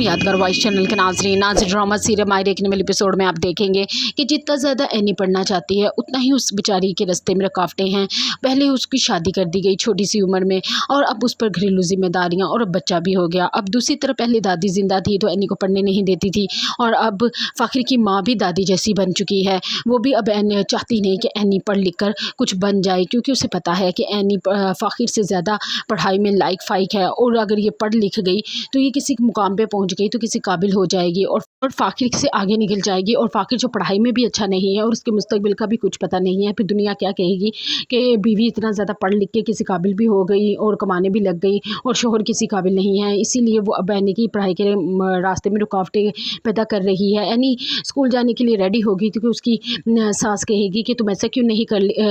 यादगार voice channel के नाजरीन ड्रामा सीरियल मायरे के नए एपिसोड में आप देखेंगे कि जितना ज़्यादा एनी पढ़ना चाहती है उतना ही उस बेचारी के रास्ते में रुकावटें हैं। पहले उसकी शादी कर दी गई छोटी सी उम्र में और अब उस पर घरेलू जिम्मेदारियां और अब बच्चा भी हो गया। अब दूसरी तरफ पहले दादी जिंदा थी तो एनी को पढ़ने नहीं देती थी और अब फ़ाखिर की माँ भी दादी जैसी बन चुकी है। वो भी अब एनी चाहती नहीं कि एनी पढ़ लिख कर कुछ बन जाए, क्योंकि उसे पता है कि एनी फ़ाखिर से ज़्यादा पढ़ाई में लायक फ़ाइक है और अगर ये पढ़ लिख गई तो ये किसी मुकाम पे पहुंच गई तो किसी काबिल हो जाएगी और फ़ाखिर से आगे निकल जाएगी। और फ़ाखिर जो पढ़ाई में भी अच्छा नहीं है और उसके मुस्तकबिल का भी कुछ पता नहीं है, फिर दुनिया क्या कहेगी कि बीवी इतना ज़्यादा पढ़ लिख के किसी काबिल भी हो गई और कमाने भी लग गई और शोहर किसी काबिल नहीं है। इसीलिए वो अब एनी की पढ़ाई के रास्ते में रुकावटें पैदा कर रही है। एनी स्कूल जाने के लिए रेडी होगी क्योंकि उसकी सास कहेगी कि तुम ऐसा क्यों नहीं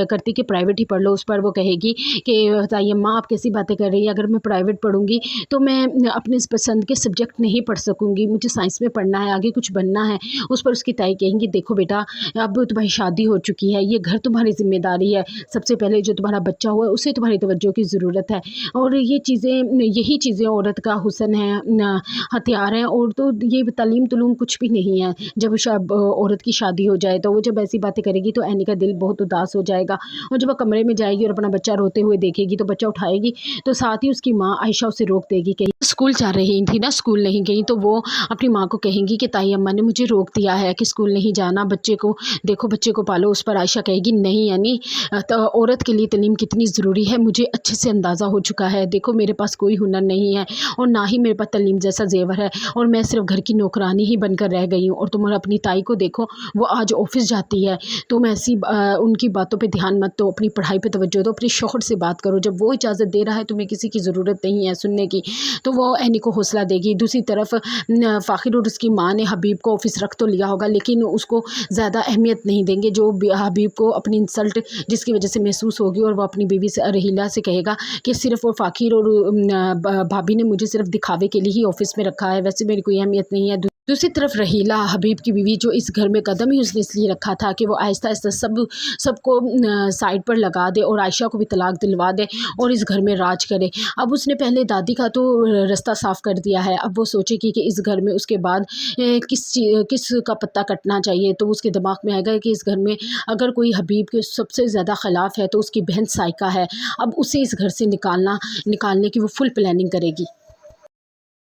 करती कि प्राइवेट ही पढ़ लो। उस पर वो कहेगी कि बताइए माँ आप कैसी बातें कर रही है, अगर मैं प्राइवेट पढ़ूंगी तो मैं अपने पसंद के सब्जेक्ट नहीं पढ़ सकूंगी, मुझे साइंस में पढ़ना है, आगे कुछ बनना है। उस पर उसकी ताई कहेंगी देखो बेटा अब तुम्हारी शादी हो चुकी है, ये घर तुम्हारी जिम्मेदारी है, सबसे पहले जो तुम्हारा बच्चा हुआ है उसे तुम्हारी तवज्जो की ज़रूरत है। और ये चीज़ें यही चीज़ें औरत का हुस्न है, हथियार है। और तो ये तालीम तुलूम कुछ भी नहीं है। जब औरत की शादी हो जाए तो वो जब ऐसी बातें करेगी तो एनी का दिल बहुत उदास हो जाएगा। और जब वो कमरे में जाएगी और अपना बच्चा रोते हुए देखेगी तो बच्चा उठाएगी तो साथ ही उसकी माँ आयशा उसे रोक देगी कि स्कूल जा रही थी ना, स्कूल नहीं गई। तो वो अपनी माँ को कहेंगी कि ताई अम्मा ने मुझे रोक दिया है कि स्कूल नहीं जाना, बच्चे को देखो, बच्चे को पालो। उस पर आयशा कहेगी नहीं यानी तो औरत के लिए तालीम कितनी ज़रूरी है मुझे अच्छे से अंदाज़ा हो चुका है। देखो मेरे पास कोई हुनर नहीं है और ना ही मेरे पास तालीम जैसा जेवर है और मैं सिर्फ घर की नौकरानी ही बनकर रह गई हूँ। और तुम अपनी ताई को देखो, वो आज ऑफिस जाती है, तुम ऐसी उनकी बातों पर ध्यान मत दो, अपनी पढ़ाई पर तवज्जो दो, अपने शौहर से बात करो। जब वो इजाज़त दे रहा है तुम्हें किसी की ज़रूरत नहीं है सुनने की, तो वो एनी को हौसला देगी। दूसरी तरफ फ़ाखिर और उसकी माँ ने हबीब को ऑफिस रख तो लिया होगा लेकिन उसको ज़्यादा अहमियत नहीं देंगे। जो हबीब को अपनी इंसल्ट जिसकी वजह से महसूस होगी और वो अपनी बीवी से रहीला से कहेगा कि सिर्फ वो फ़ाखिर और भाभी ने मुझे सिर्फ दिखावे के लिए ही ऑफिस में रखा है, वैसे मेरी कोई अहमियत नहीं है। दूसरी तरफ रहीला हबीब की बीवी जो इस घर में कदम ही उसने इसलिए रखा था कि वो आहिस्ता आहिस्ता सबको साइड पर लगा दे और आयशा को भी तलाक दिलवा दे और इस घर में राज करे। अब उसने पहले दादी का तो रास्ता साफ़ कर दिया है, अब वो सोचेगी कि इस घर में उसके बाद किस का पत्ता कटना चाहिए। तो उसके दिमाग में आएगा कि इस घर में अगर कोई हबीब के सबसे ज़्यादा ख़िलाफ़ है तो उसकी बहन साइका है। अब उसे इस घर से निकालने की वो फुल प्लानिंग करेगी।